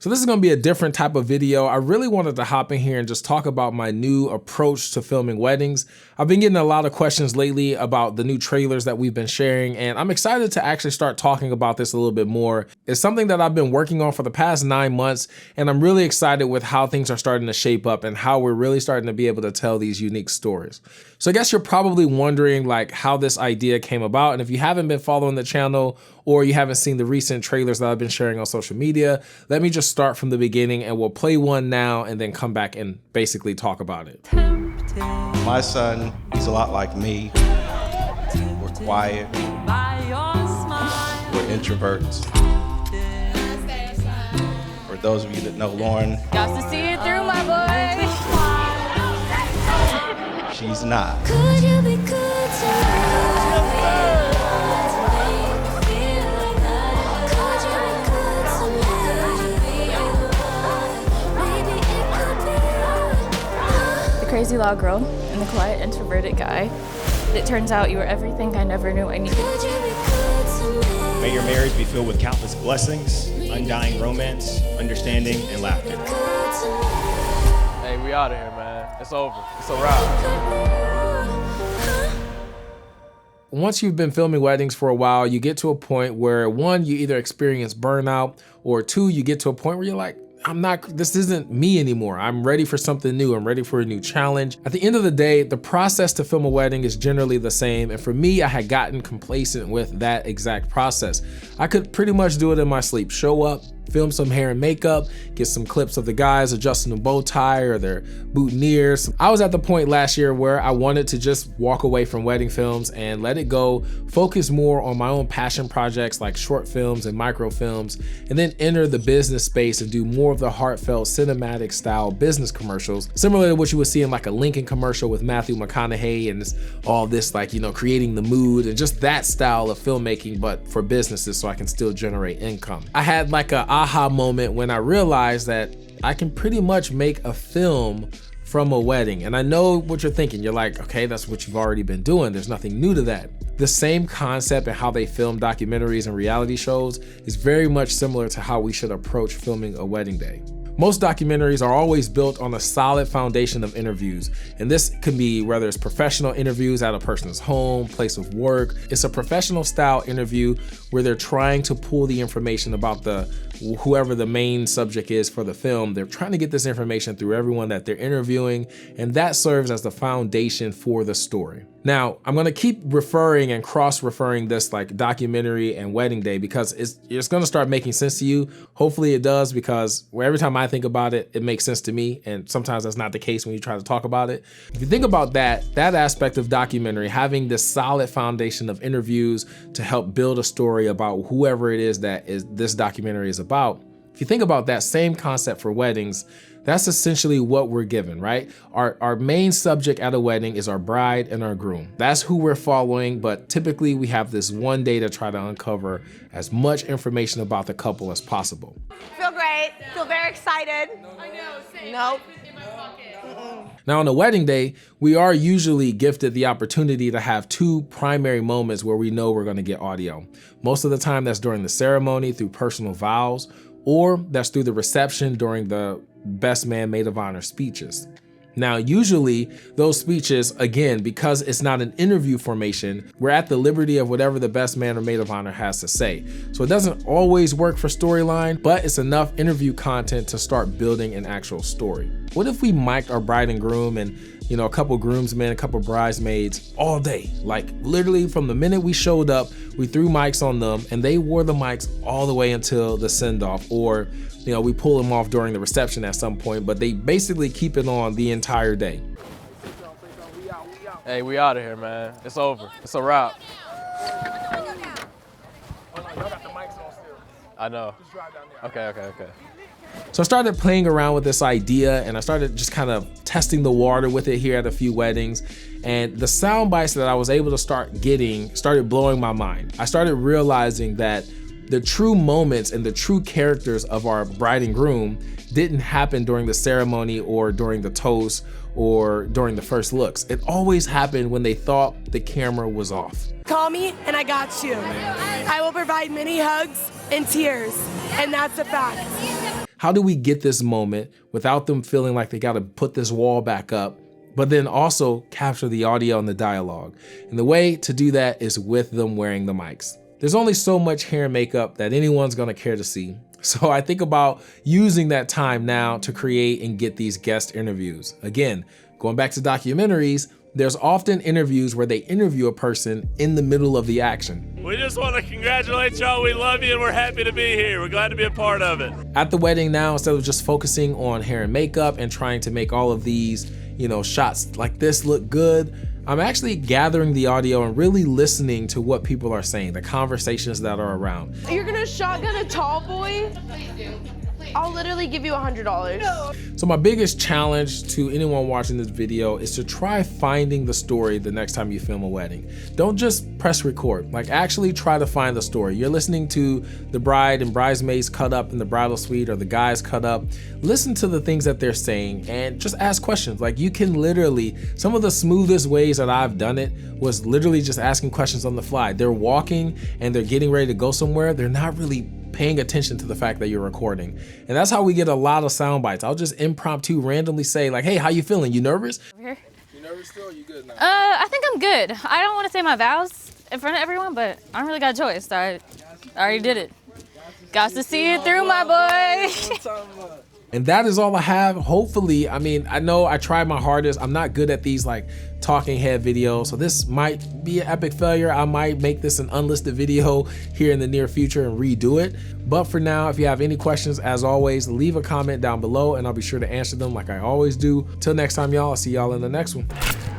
So this is gonna be a different type of video. I really wanted to hop in here and just talk about my new approach to filming weddings. I've been getting a lot of questions lately about the new trailers that we've been sharing, and I'm excited to actually start talking about this a little bit more. It's something that I've been working on for the past 9 months, and I'm really excited with how things are starting to shape up and how we're really starting to be able to tell these unique stories. So I guess you're probably wondering like how this idea came about, and if you haven't been following the channel or you haven't seen the recent trailers that I've been sharing on social media, let me just start from the beginning and we'll play one now and then come back and basically talk about it. My son, he's a lot like me. We're quiet. We're introverts. For those of you that know Lauren, got to see it through, my boy. she's not. Could you be good to me? Crazy law girl and the quiet introverted guy. It turns out you were everything I never knew I needed. May your marriage be filled with countless blessings, undying romance, understanding, and laughter. Hey, we out of here, man. It's over. It's a wrap. Once you've been filming weddings for a while, you get to a point where one, you either experience burnout, or two, you get to a point where you're like, this isn't me anymore. I'm ready for something new. I'm ready for a new challenge. At the end of the day, the process to film a wedding is generally the same. And for me, I had gotten complacent with that exact process. I could pretty much do it in my sleep. Show up, film some hair and makeup, get some clips of the guys adjusting a bow tie or their boutonnieres. I was at the point last year where I wanted to just walk away from wedding films and let it go, focus more on my own passion projects like short films and micro films, and then enter the business space and do more of the heartfelt cinematic style business commercials, similar to what you would see in like a Lincoln commercial with Matthew McConaughey, and it's all this like, creating the mood and just that style of filmmaking, but for businesses so I can still generate income. I had like a aha moment when I realized that I can pretty much make a film from a wedding. And I know what you're thinking. You're like, okay, that's what you've already been doing. There's nothing new to that. The same concept and how they film documentaries and reality shows is very much similar to how we should approach filming a wedding day. Most documentaries are always built on a solid foundation of interviews. And this can be whether it's professional interviews at a person's home, place of work. It's a professional style interview where they're trying to pull the information about whoever the main subject is for the film. They're trying to get this information through everyone that they're interviewing, and that serves as the foundation for the story. Now, I'm gonna keep referring and cross-referring this like documentary and wedding day because it's gonna start making sense to you. Hopefully it does, because every time I think about it, it makes sense to me, and sometimes that's not the case when you try to talk about it. If you think about that aspect of documentary, having this solid foundation of interviews to help build a story about whoever it is that this documentary is about, if you think about that same concept for weddings, that's essentially what we're given, right? Our main subject at a wedding is our bride and our groom. That's who we're following, but typically we have this one day to try to uncover as much information about the couple as possible. Feel great, feel very excited. I know, same. Nope. In my pocket. Now on a wedding day, we are usually gifted the opportunity to have two primary moments where we know we're gonna get audio. Most of the time that's during the ceremony through personal vows, or that's through the reception during the best man maid of honor speeches. Now, usually those speeches, again, because it's not an interview formation, we're at the liberty of whatever the best man or maid of honor has to say. So it doesn't always work for storyline, but it's enough interview content to start building an actual story. What if we mic'd our bride and groom and a couple groomsmen, a couple bridesmaids all day? Like literally from the minute we showed up, we threw mics on them and they wore the mics all the way until the send-off, or we pull them off during the reception at some point, but they basically keep it on the entire day. Hey, we out of here, man. It's over. It's a wrap. I know. Okay. So I started playing around with this idea and I started just kind of testing the water with it here at a few weddings. And the sound bites that I was able to start getting started blowing my mind. I started realizing that the true moments and the true characters of our bride and groom didn't happen during the ceremony or during the toast or during the first looks. It always happened when they thought the camera was off. Call me and I got you. I will provide many hugs and tears, and that's a fact. How do we get this moment without them feeling like they got to put this wall back up, but then also capture the audio and the dialogue? And the way to do that is with them wearing the mics. There's only so much hair and makeup that anyone's gonna care to see. So I think about using that time now to create and get these guest interviews. Again, going back to documentaries, there's often interviews where they interview a person in the middle of the action. We just want to congratulate y'all. We love you and we're happy to be here. We're glad to be a part of it. At the wedding now, instead of just focusing on hair and makeup and trying to make all of these, shots like this look good, I'm actually gathering the audio and really listening to what people are saying, the conversations that are around. You're gonna shotgun a tall boy? I'll literally give you $100. So my biggest challenge to anyone watching this video is to try finding the story the next time you film a wedding. Don't just press record, like actually try to find the story. You're listening to the bride and bridesmaids cut up in the bridal suite or the guys cut up. Listen to the things that they're saying and just ask questions. Like you can literally, some of the smoothest ways that I've done it was literally just asking questions on the fly. They're walking and they're getting ready to go somewhere. They're not really paying attention to the fact that you're recording. And that's how we get a lot of sound bites. I'll just impromptu randomly say like, hey, how you feeling? You nervous? Here. You nervous still? You good now? I think I'm good. I don't want to say my vows in front of everyone, but I don't really got a choice. I already did it. Got to see it through, my boy. And that is all I have. Hopefully, I know I tried my hardest. I'm not good at these like talking head videos, so this might be an epic failure. I might make this an unlisted video here in the near future and redo it. But for now, if you have any questions, as always, leave a comment down below and I'll be sure to answer them like I always do. Till next time, y'all, I'll see y'all in the next one.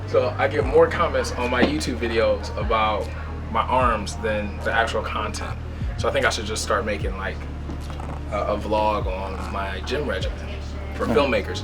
So I get more comments on my YouTube videos about my arms than the actual content. So I think I should just start making like a vlog on my gym regimen for filmmakers.